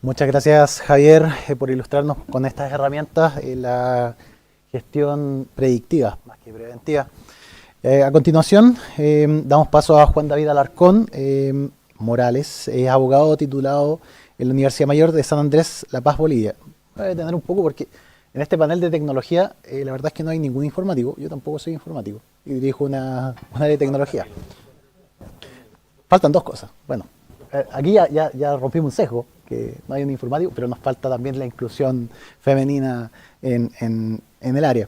Muchas gracias, Javier, por ilustrarnos con estas herramientas la gestión predictiva, más que preventiva. A continuación, damos paso a Juan David Alarcón Morales, es abogado titulado en la Universidad Mayor de San Andrés, La Paz, Bolivia. Voy a detener un poco porque en este panel de tecnología, la verdad es que no hay ningún informativo. Yo tampoco soy informático y dirijo una área de tecnología. Faltan dos cosas. Bueno, aquí ya rompimos un sesgo, que no hay un informativo, pero nos falta también la inclusión femenina en el área.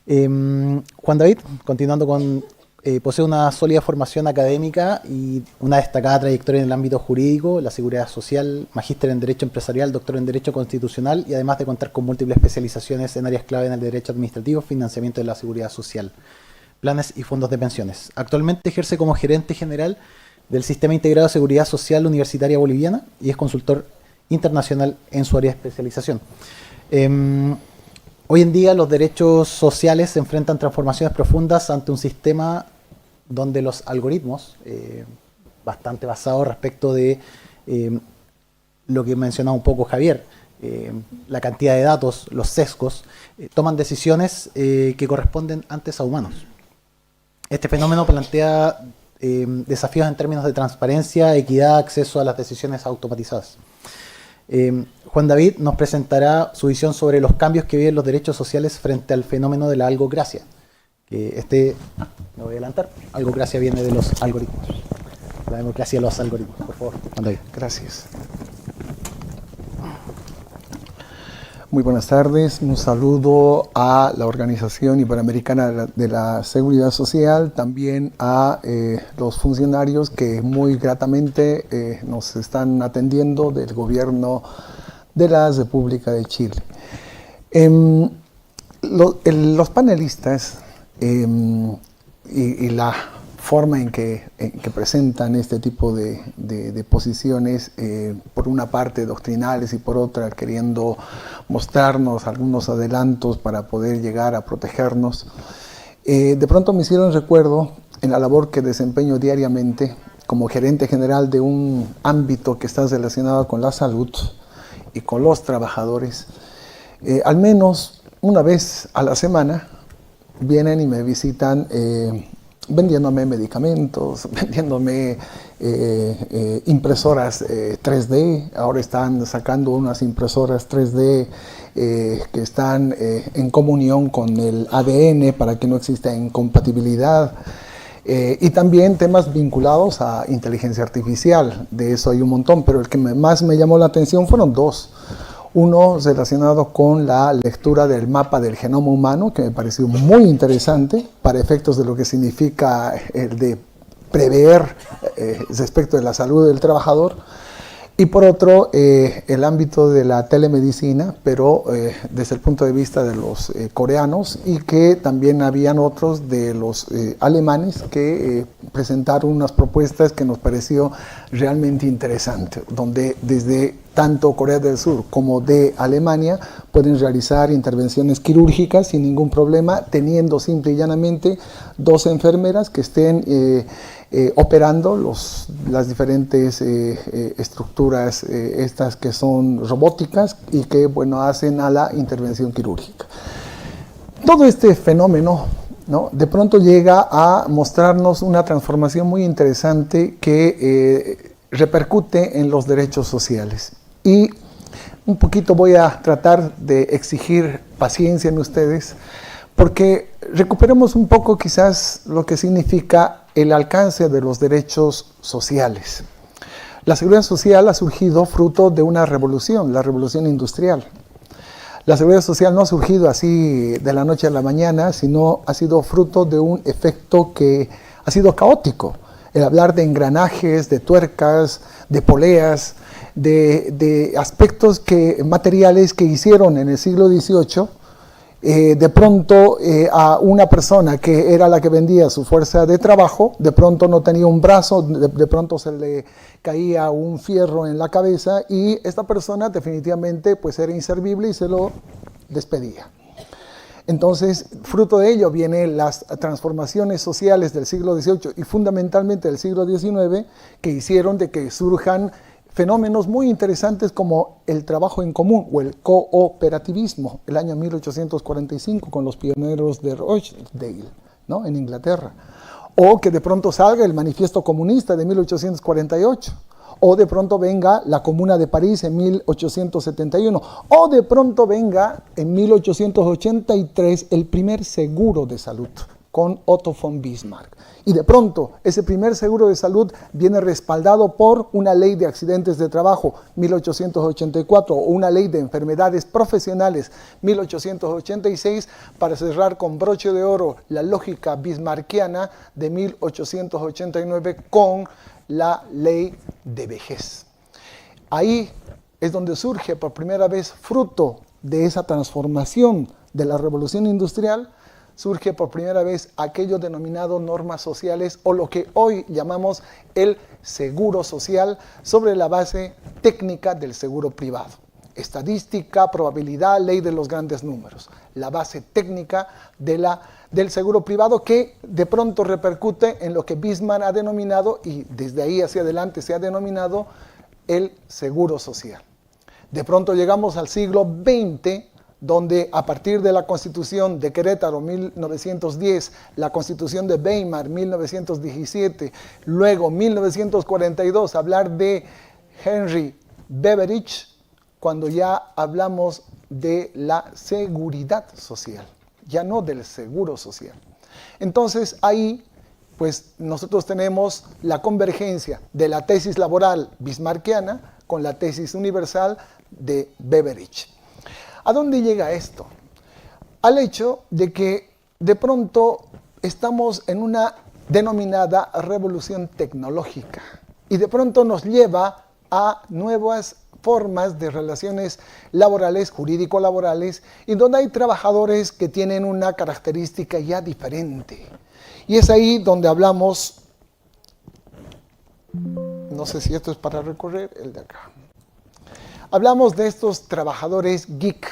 Juan David, continuando con, posee una sólida formación académica y una destacada trayectoria en el ámbito jurídico, la seguridad social, magíster en Derecho Empresarial, doctor en Derecho Constitucional y además de contar con múltiples especializaciones en áreas clave en el Derecho Administrativo, financiamiento de la seguridad social, planes y fondos de pensiones. Actualmente ejerce como gerente general del Sistema Integrado de Seguridad Social Universitaria Boliviana y es consultor internacional en su área de especialización. Hoy en día los derechos sociales se enfrentan transformaciones profundas ante un sistema donde los algoritmos, bastante basados respecto de lo que mencionaba un poco Javier, la cantidad de datos, los sesgos, toman decisiones que corresponden antes a humanos. Este fenómeno plantea desafíos en términos de transparencia, equidad, acceso a las decisiones automatizadas. Juan David nos presentará su visión sobre los cambios que viven los derechos sociales frente al fenómeno de la algocracia. Me voy a adelantar, algocracia viene de los algoritmos. La democracia de los algoritmos, por favor, Juan David. Gracias. Muy buenas tardes, un saludo a la Organización Iberoamericana de la Seguridad Social, también a los funcionarios que muy gratamente nos están atendiendo del Gobierno de la República de Chile. Los panelistas y la forma en que presentan este tipo de posiciones, por una parte doctrinales y por otra queriendo mostrarnos algunos adelantos para poder llegar a protegernos, de pronto me hicieron recuerdo en la labor que desempeño diariamente como gerente general de un ámbito que está relacionado con la salud y con los trabajadores. Al menos una vez a la semana vienen y me visitan vendiéndome medicamentos, vendiéndome impresoras 3D. Ahora están sacando unas impresoras 3D que están en comunión con el ADN para que no exista incompatibilidad. Y también temas vinculados a inteligencia artificial. De eso hay un montón, pero el que más me llamó la atención fueron dos. Uno relacionado con la lectura del mapa del genoma humano, que me pareció muy interesante para efectos de lo que significa el de prever respecto de la salud del trabajador. Y por otro, el ámbito de la telemedicina, pero desde el punto de vista de los coreanos, y que también habían otros de los alemanes que presentaron unas propuestas que nos pareció realmente interesante, donde desde tanto Corea del Sur como de Alemania pueden realizar intervenciones quirúrgicas sin ningún problema, teniendo simple y llanamente dos enfermeras que estén operando las diferentes estructuras estas que son robóticas y que, bueno, hacen a la intervención quirúrgica. Todo este fenómeno, ¿no?, de pronto llega a mostrarnos una transformación muy interesante que repercute en los derechos sociales. Y un poquito voy a tratar de exigir paciencia en ustedes, porque recuperemos un poco quizás lo que significa el alcance de los derechos sociales. La seguridad social ha surgido fruto de una revolución, la revolución industrial. La seguridad social no ha surgido así de la noche a la mañana, sino ha sido fruto de un efecto que ha sido caótico. El hablar de engranajes, de tuercas, de poleas, de aspectos materiales que hicieron en el siglo XVIII, de pronto a una persona que era la que vendía su fuerza de trabajo, de pronto no tenía un brazo, de pronto se le caía un fierro en la cabeza y esta persona definitivamente pues era inservible y se lo despedía. Entonces, fruto de ello vienen las transformaciones sociales del siglo XVIII y fundamentalmente del siglo XIX, que hicieron de que surjan fenómenos muy interesantes como el trabajo en común o el cooperativismo, el año 1845 con los pioneros de Rochdale, ¿no?, en Inglaterra. O que de pronto salga el Manifiesto Comunista de 1848. O de pronto venga la Comuna de París en 1871. O de pronto venga en 1883 el primer seguro de salud con Otto von Bismarck. Y de pronto ese primer seguro de salud viene respaldado por una ley de accidentes de trabajo, 1884, o una ley de enfermedades profesionales, 1886, para cerrar con broche de oro la lógica bismarckiana de 1889 con la ley de vejez. Ahí es donde surge por primera vez, fruto de esa transformación de la revolución industrial, surge por primera vez aquello denominado normas sociales, o lo que hoy llamamos el seguro social, sobre la base técnica del seguro privado. Estadística, probabilidad, ley de los grandes números. La base técnica del seguro privado, que de pronto repercute en lo que Bismarck ha denominado, y desde ahí hacia adelante se ha denominado, el seguro social. De pronto llegamos al siglo XX, donde a partir de la Constitución de Querétaro, 1910, la Constitución de Weimar, 1917, luego 1942, hablar de Henry Beveridge, cuando ya hablamos de la seguridad social, ya no del seguro social. Entonces ahí, pues nosotros tenemos la convergencia de la tesis laboral bismarckiana con la tesis universal de Beveridge. ¿A dónde llega esto? Al hecho de que de pronto estamos en una denominada revolución tecnológica y de pronto nos lleva a nuevas formas de relaciones laborales, jurídico-laborales, y donde hay trabajadores que tienen una característica ya diferente. Y es ahí donde hablamos, no sé si esto es para recorrer, el de acá. Hablamos de estos trabajadores geek.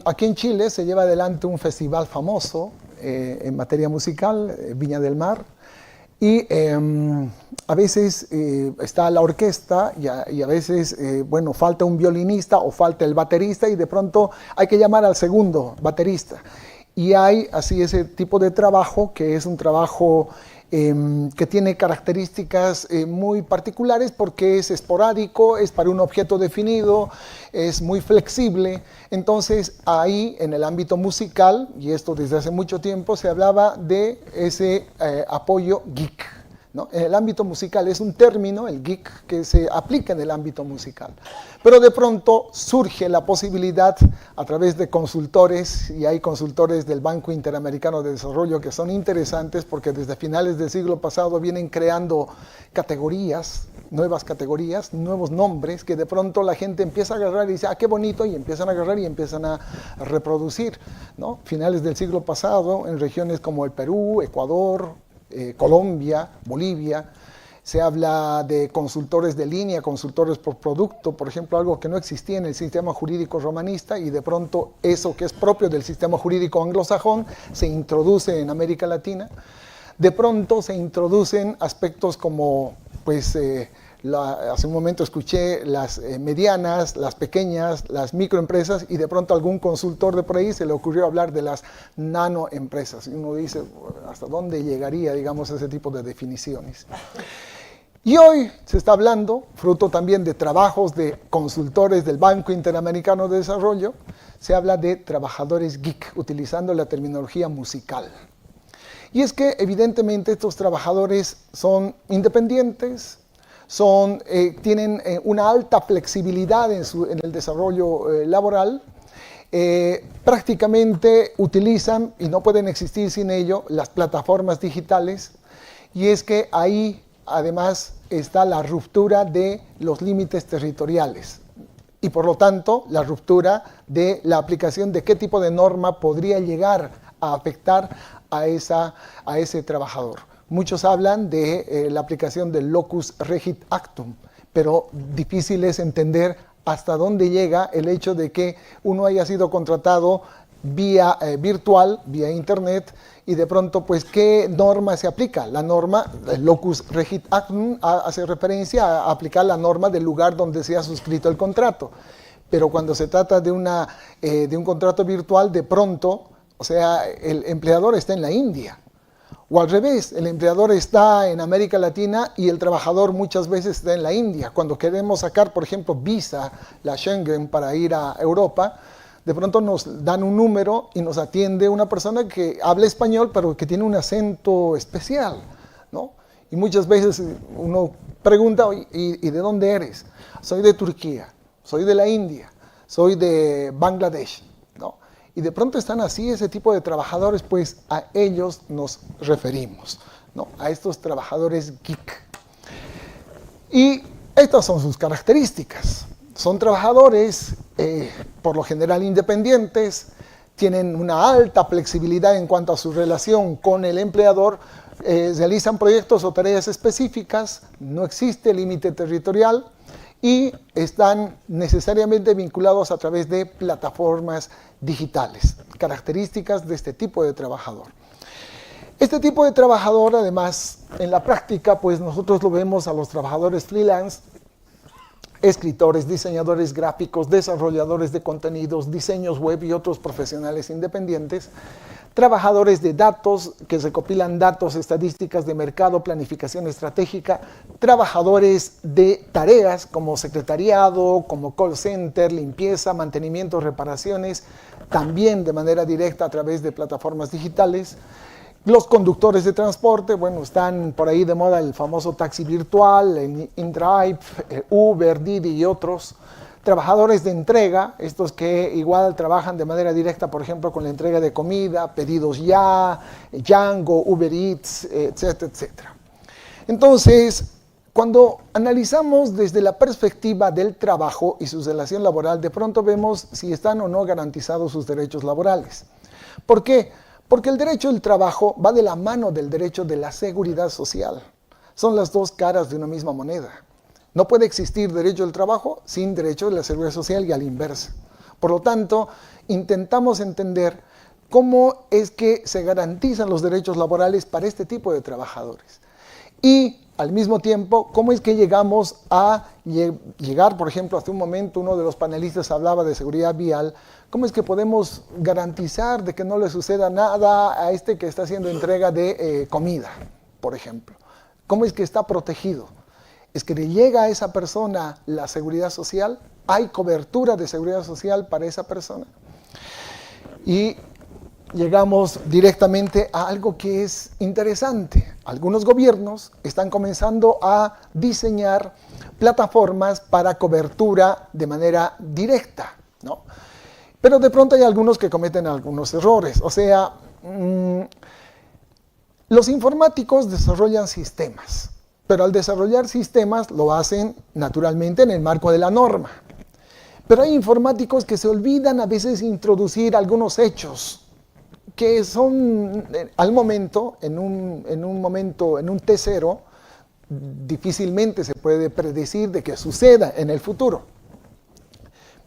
Aquí en Chile se lleva adelante un festival famoso en materia musical, Viña del Mar, y a veces está la orquesta y a veces, bueno, falta un violinista o falta el baterista y de pronto hay que llamar al segundo baterista. Y hay así ese tipo de trabajo que es un trabajo que tiene características muy particulares porque es esporádico, es para un objeto definido, es muy flexible. Entonces ahí en el ámbito musical, y esto desde hace mucho tiempo, se hablaba de ese apoyo geek, ¿no? En el ámbito musical es un término, el geek, que se aplica en el ámbito musical. Pero de pronto surge la posibilidad a través de consultores, y hay consultores del Banco Interamericano de Desarrollo que son interesantes porque desde finales del siglo pasado vienen creando categorías, nuevos nombres, que de pronto la gente empieza a agarrar y dice, ah, qué bonito, y empiezan a agarrar y empiezan a reproducir, ¿no? Finales del siglo pasado, en regiones como el Perú, Ecuador, Colombia, Bolivia, se habla de consultores de línea, consultores por producto, por ejemplo, algo que no existía en el sistema jurídico romanista, y de pronto eso que es propio del sistema jurídico anglosajón se introduce en América Latina. De pronto se introducen aspectos como, pues, hace un momento escuché las medianas, las pequeñas, las microempresas, y de pronto a algún consultor de por ahí se le ocurrió hablar de las nanoempresas. Y uno dice, ¿hasta dónde llegaría, digamos, ese tipo de definiciones? Y hoy se está hablando, fruto también de trabajos de consultores del Banco Interamericano de Desarrollo, se habla de trabajadores geek, utilizando la terminología musical. Y es que evidentemente estos trabajadores son independientes, tienen una alta flexibilidad en el desarrollo laboral, prácticamente utilizan, y no pueden existir sin ello, las plataformas digitales, y es que ahí además está la ruptura de los límites territoriales y por lo tanto la ruptura de la aplicación de qué tipo de norma podría llegar a afectar a ese trabajador. Muchos hablan de la aplicación del locus regit actum, pero difícil es entender hasta dónde llega el hecho de que uno haya sido contratado vía virtual, vía internet, y de pronto, pues, ¿qué norma se aplica? La norma, el locus regit actum, hace referencia a aplicar la norma del lugar donde se ha suscrito el contrato. Pero cuando se trata de un contrato virtual, de pronto, o sea, el empleador está en la India. O al revés, el empleador está en América Latina y el trabajador muchas veces está en la India. Cuando queremos sacar, por ejemplo, visa, la Schengen, para ir a Europa, de pronto nos dan un número y nos atiende una persona que habla español, pero que tiene un acento especial, ¿no? Y muchas veces uno pregunta, ¿y de dónde eres? Soy de Turquía, soy de la India, soy de Bangladesh, ¿no? Y de pronto están así ese tipo de trabajadores, pues a ellos nos referimos, ¿no? A estos trabajadores geek. Y estas son sus características. Son trabajadores, por lo general independientes, tienen una alta flexibilidad en cuanto a su relación con el empleador, realizan proyectos o tareas específicas, no existe límite territorial y están necesariamente vinculados a través de plataformas digitales, características de este tipo de trabajador. Este tipo de trabajador, además, en la práctica, pues nosotros lo vemos a los trabajadores freelance, escritores, diseñadores gráficos, desarrolladores de contenidos, diseños web y otros profesionales independientes, trabajadores de datos que recopilan datos, estadísticas de mercado, planificación estratégica, trabajadores de tareas como secretariado, como call center, limpieza, mantenimiento, reparaciones, también de manera directa a través de plataformas digitales. Los conductores de transporte, bueno, están por ahí de moda el famoso taxi virtual, InDrive, Uber, Didi y otros. Trabajadores de entrega, estos que igual trabajan de manera directa, por ejemplo, con la entrega de comida, pedidos ya, Django, Uber Eats, etcétera, etcétera. Entonces, cuando analizamos desde la perspectiva del trabajo y su relación laboral, de pronto vemos si están o no garantizados sus derechos laborales. ¿Por qué? Porque el derecho del trabajo va de la mano del derecho de la seguridad social. Son las dos caras de una misma moneda. No puede existir derecho del trabajo sin derecho de la seguridad social y a la inversa. Por lo tanto, intentamos entender cómo es que se garantizan los derechos laborales para este tipo de trabajadores. Y al mismo tiempo, cómo es que llegamos a llegar, por ejemplo, hace un momento uno de los panelistas hablaba de seguridad vial, cómo es que podemos garantizar de que no le suceda nada a este que está haciendo entrega de comida, por ejemplo. ¿Cómo es que está protegido? Es que le llega a esa persona la seguridad social, hay cobertura de seguridad social para esa persona. Y llegamos directamente a algo que es interesante. Algunos gobiernos están comenzando a diseñar plataformas para cobertura de manera directa, ¿no? Pero de pronto hay algunos que cometen algunos errores. O sea, los informáticos desarrollan sistemas, pero al desarrollar sistemas lo hacen naturalmente en el marco de la norma. Pero hay informáticos que se olvidan a veces introducir algunos hechos que son al momento, en un T0, difícilmente se puede predecir de que suceda en el futuro.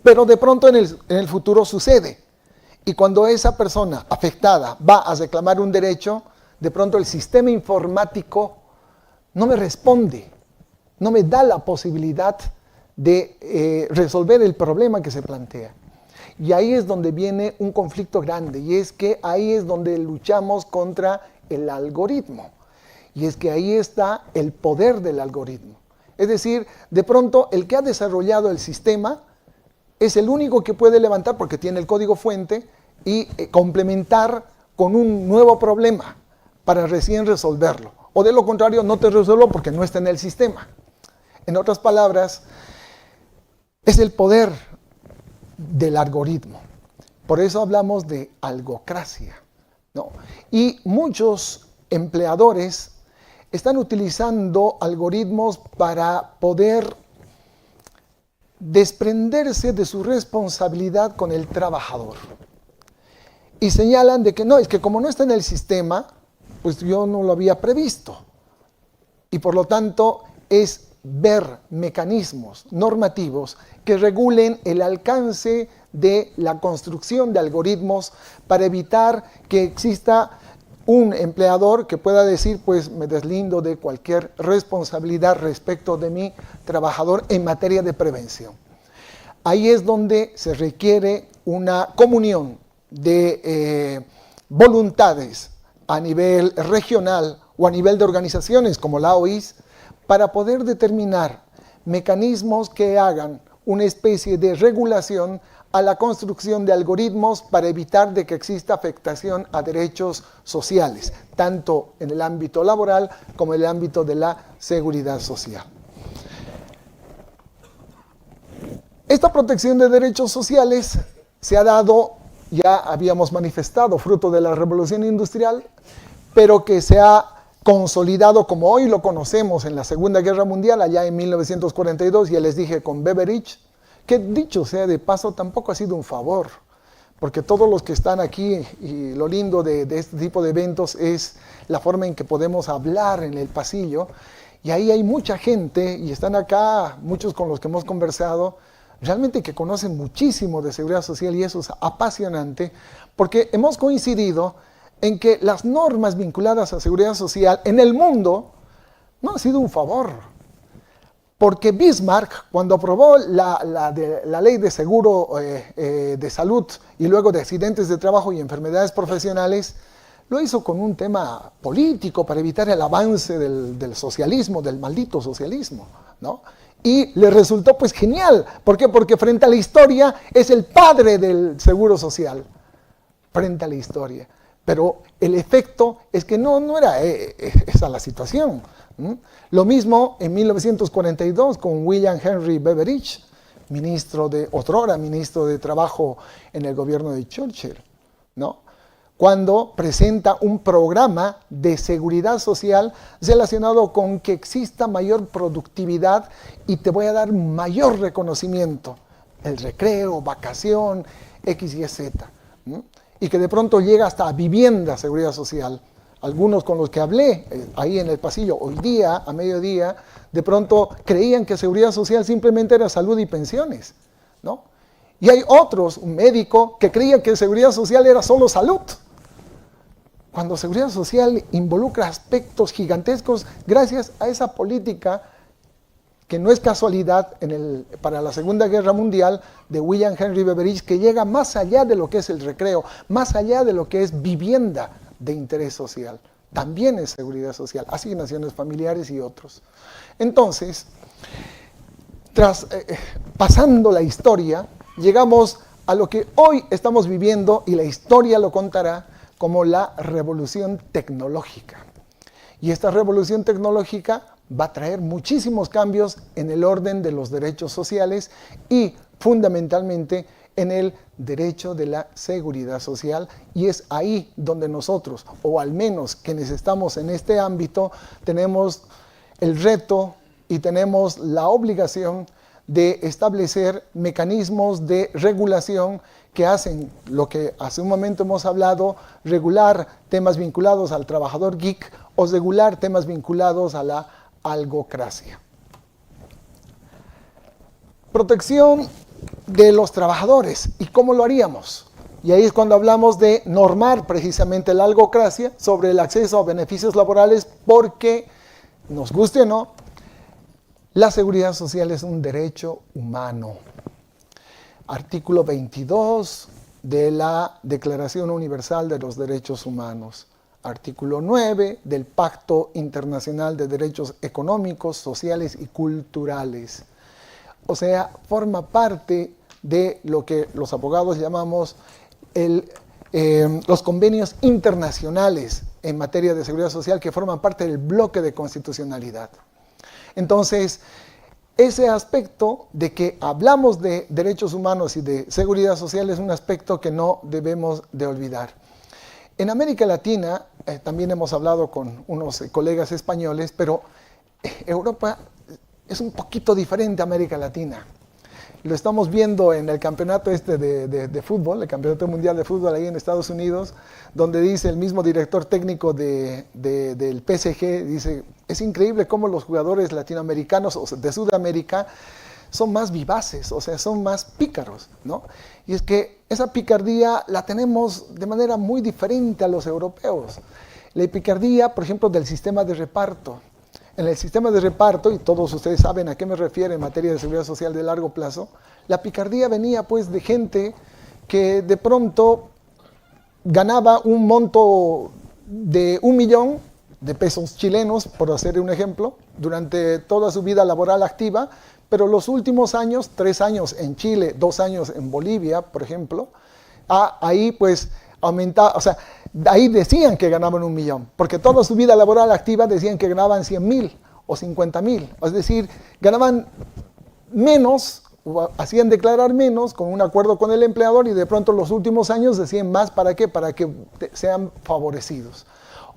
Pero de pronto en el futuro sucede. Y cuando esa persona afectada va a reclamar un derecho, de pronto el sistema informático no me responde, no me da la posibilidad de resolver el problema que se plantea. Y ahí es donde viene un conflicto grande, y es que ahí es donde luchamos contra el algoritmo. Y es que ahí está el poder del algoritmo. Es decir, de pronto el que ha desarrollado el sistema es el único que puede levantar, porque tiene el código fuente, y complementar con un nuevo problema para recién resolverlo. O de lo contrario, no te resuelvo porque no está en el sistema. En otras palabras, es el poder del algoritmo. Por eso hablamos de algocracia, ¿no? Y muchos empleadores están utilizando algoritmos para poder desprenderse de su responsabilidad con el trabajador. Y señalan de que no, es que como no está en el sistema, pues yo no lo había previsto. Y por lo tanto es ver mecanismos normativos que regulen el alcance de la construcción de algoritmos para evitar que exista un empleador que pueda decir, pues me deslindo de cualquier responsabilidad respecto de mi trabajador en materia de prevención. Ahí es donde se requiere una comunión de voluntades a nivel regional o a nivel de organizaciones como la OIS para poder determinar mecanismos que hagan una especie de regulación a la construcción de algoritmos para evitar de que exista afectación a derechos sociales, tanto en el ámbito laboral como en el ámbito de la seguridad social. Esta protección de derechos sociales se ha dado, ya habíamos manifestado, fruto de la Revolución Industrial, pero que se ha consolidado como hoy lo conocemos en la Segunda Guerra Mundial, allá en 1942, ya les dije con Beveridge, que dicho sea de paso tampoco ha sido un favor, porque todos los que están aquí, y lo lindo de este tipo de eventos es la forma en que podemos hablar en el pasillo, y ahí hay mucha gente, y están acá muchos con los que hemos conversado, realmente que conocen muchísimo de seguridad social, y eso es apasionante, porque hemos coincidido en que las normas vinculadas a seguridad social en el mundo no han sido un favor. Porque Bismarck, cuando aprobó la ley de seguro de salud y luego de accidentes de trabajo y enfermedades profesionales, lo hizo con un tema político para evitar el avance del socialismo, del maldito socialismo, ¿no? Y le resultó pues genial. ¿Por qué? Porque frente a la historia es el padre del seguro social, frente a la historia. Pero el efecto es que no era esa la situación. Lo mismo en 1942 con William Henry Beveridge, otrora ministro de Trabajo en el gobierno de Churchill, ¿no? Cuando presenta un programa de seguridad social relacionado con que exista mayor productividad y te voy a dar mayor reconocimiento, el recreo, vacación, X, Y, Z, y que de pronto llega hasta vivienda, seguridad social. Algunos con los que hablé ahí en el pasillo hoy día, a mediodía, de pronto creían que seguridad social simplemente era salud y pensiones, ¿no? Y hay otros, un médico, que creía que seguridad social era solo salud. Cuando seguridad social involucra aspectos gigantescos gracias a esa política que no es casualidad para la Segunda Guerra Mundial de William Henry Beveridge, que llega más allá de lo que es el recreo, más allá de lo que es vivienda de interés social. También es seguridad social, asignaciones familiares y otros. Entonces, pasando la historia, llegamos a lo que hoy estamos viviendo y la historia lo contará como la revolución tecnológica. Y esta revolución tecnológica va a traer muchísimos cambios en el orden de los derechos sociales y fundamentalmente en el derecho de la seguridad social, y es ahí donde nosotros, o al menos quienes estamos en este ámbito, tenemos el reto y tenemos la obligación de establecer mecanismos de regulación que hacen lo que hace un momento hemos hablado, regular temas vinculados al trabajador geek o regular temas vinculados a la algocracia. Protección de los trabajadores. ¿Y cómo lo haríamos? Y ahí es cuando hablamos de normar precisamente la algocracia sobre el acceso a beneficios laborales, porque, nos guste o no, la seguridad social es un derecho humano. Artículo 22 de la Declaración Universal de los Derechos Humanos. Artículo 9 del Pacto Internacional de Derechos Económicos, Sociales y Culturales. O sea, forma parte de lo que los abogados llamamos los convenios internacionales en materia de seguridad social, que forman parte del bloque de constitucionalidad. Entonces, ese aspecto de que hablamos de derechos humanos y de seguridad social es un aspecto que no debemos de olvidar. En América Latina, también hemos hablado con unos colegas españoles, pero Europa es un poquito diferente a América Latina. Lo estamos viendo en el campeonato de fútbol, el campeonato mundial de fútbol ahí en Estados Unidos, donde dice el mismo director técnico del PSG, dice, Es increíble cómo los jugadores latinoamericanos o de Sudamérica son más vivaces, o sea, son más pícaros, ¿no? Y es que esa picardía la tenemos de manera muy diferente a los europeos. La picardía, por ejemplo, del sistema de reparto. En el sistema de reparto, y todos ustedes saben a qué me refiero en materia de seguridad social de largo plazo, la picardía venía pues de gente que de pronto ganaba un monto de 1 millón de pesos chilenos, por hacer un ejemplo, durante toda su vida laboral activa, pero los últimos años, 3 años en Chile, 2 años en Bolivia, por ejemplo, ahí pues aumentaba, o sea, ahí decían que ganaban 1 millón, porque toda su vida laboral activa decían que ganaban 100.000 o 50.000, es decir, ganaban menos, o hacían declarar menos con un acuerdo con el empleador y de pronto los últimos años decían más, ¿para qué? Para que sean favorecidos.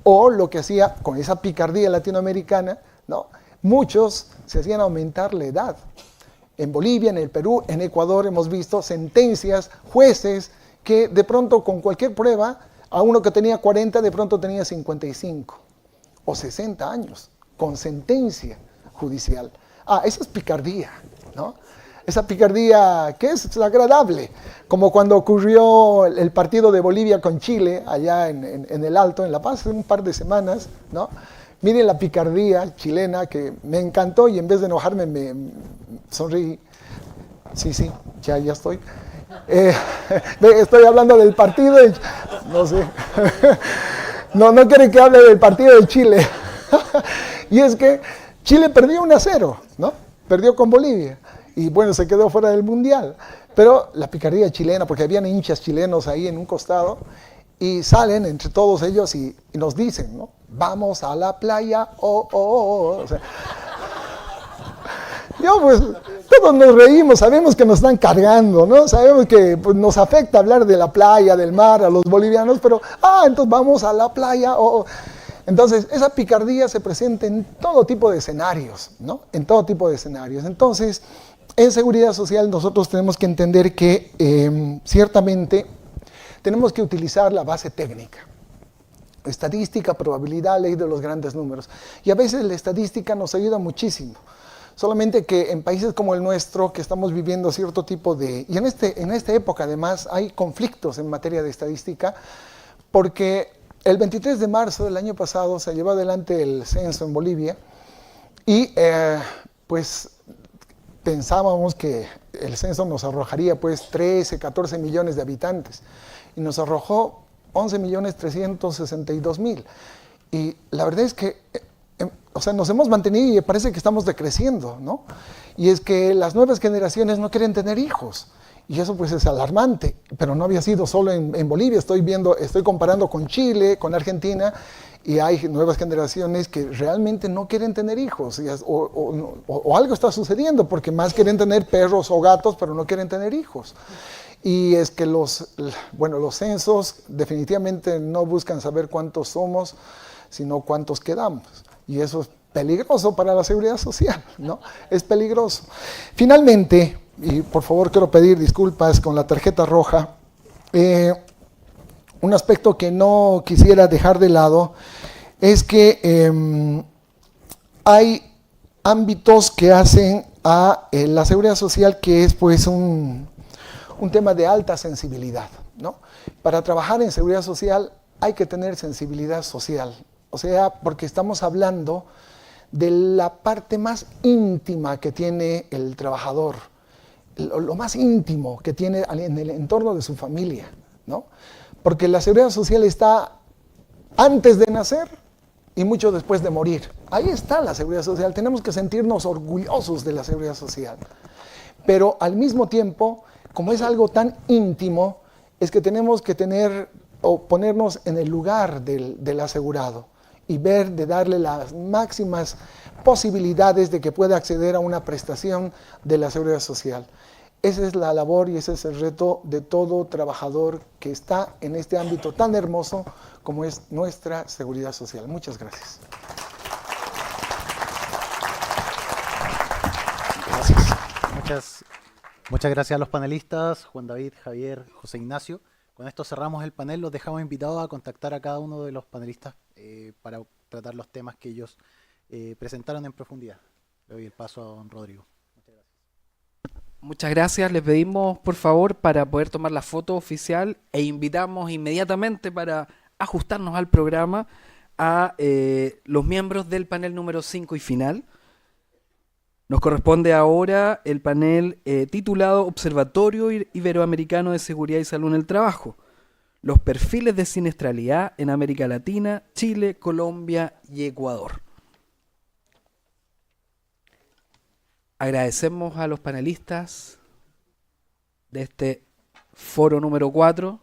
O lo que hacía con esa picardía latinoamericana, ¿no? Muchos se hacían aumentar la edad. En Bolivia, en el Perú, en Ecuador hemos visto sentencias, jueces que de pronto con cualquier prueba, a uno que tenía 40 de pronto tenía 55 o 60 años, con sentencia judicial. Esa es picardía, ¿no? Esa picardía que es agradable, como cuando ocurrió el partido de Bolivia con Chile, allá en el Alto, en La Paz, hace un par de semanas, ¿no? Miren la picardía chilena que me encantó y en vez de enojarme me sonreí. Sí, ya estoy. Estoy hablando del partido, no sé. No quieren que hable del partido de Chile. Y es que Chile perdió 1-0, ¿no? Perdió con Bolivia. Y bueno, se quedó fuera del Mundial. Pero la picardía chilena, porque habían hinchas chilenos ahí en un costado, y salen entre todos ellos y nos dicen, ¿no? Vamos a la playa, O sea, yo pues, todos nos reímos, sabemos que nos están cargando, ¿no? Sabemos que pues, nos afecta hablar de la playa, del mar, a los bolivianos, pero, entonces vamos a la playa, Entonces, esa picardía se presenta en todo tipo de escenarios, ¿no? En todo tipo de escenarios. Entonces, en seguridad social nosotros tenemos que entender que ciertamente tenemos que utilizar la base técnica. Estadística, probabilidad, ley de los grandes números. Y a veces la estadística nos ayuda muchísimo. Solamente que en países como el nuestro, que estamos viviendo cierto tipo de... Y en esta época además hay conflictos en materia de estadística, porque el 23 de marzo del año pasado se llevó adelante el censo en Bolivia y pues pensábamos que el censo nos arrojaría pues 13, 14 millones de habitantes y nos arrojó 11.362.000. Y la verdad es que nos hemos mantenido y parece que estamos decreciendo, ¿no? Y es que las nuevas generaciones no quieren tener hijos. Y eso pues es alarmante, pero no había sido solo en Bolivia, estoy comparando con Chile, con Argentina, y hay nuevas generaciones que realmente no quieren tener hijos, o algo está sucediendo, porque más quieren tener perros o gatos, pero no quieren tener hijos. Y es que los censos definitivamente no buscan saber cuántos somos, sino cuántos quedamos. Y eso es peligroso para la seguridad social, ¿no? Es peligroso. Finalmente, y por favor quiero pedir disculpas con la tarjeta roja, un aspecto que no quisiera dejar de lado es que hay ámbitos que hacen a la seguridad social que es pues un tema de alta sensibilidad, ¿no? Para trabajar en seguridad social hay que tener sensibilidad social, o sea, porque estamos hablando de la parte más íntima que tiene el trabajador, lo más íntimo que tiene en el entorno de su familia, ¿no? Porque la seguridad social está antes de nacer y mucho después de morir. Ahí está la seguridad social, tenemos que sentirnos orgullosos de la seguridad social. Pero al mismo tiempo, como es algo tan íntimo, es que tenemos que ponernos en el lugar del asegurado y darle las máximas posibilidades de que pueda acceder a una prestación de la seguridad social. Esa es la labor y ese es el reto de todo trabajador que está en este ámbito tan hermoso como es nuestra seguridad social. Muchas gracias. Muchas gracias a los panelistas, Juan David, Javier, José Ignacio. Con esto cerramos el panel, los dejamos invitados a contactar a cada uno de los panelistas para tratar los temas que ellos presentaron en profundidad. Le doy el paso a don Rodrigo. Muchas gracias. Muchas gracias. Les pedimos, por favor, para poder tomar la foto oficial e invitamos inmediatamente para ajustarnos al programa a los miembros del panel número 5 y final. Nos corresponde ahora el panel titulado Observatorio Iberoamericano de Seguridad y Salud en el Trabajo. Los perfiles de siniestralidad en América Latina, Chile, Colombia y Ecuador. Agradecemos a los panelistas de este foro número 4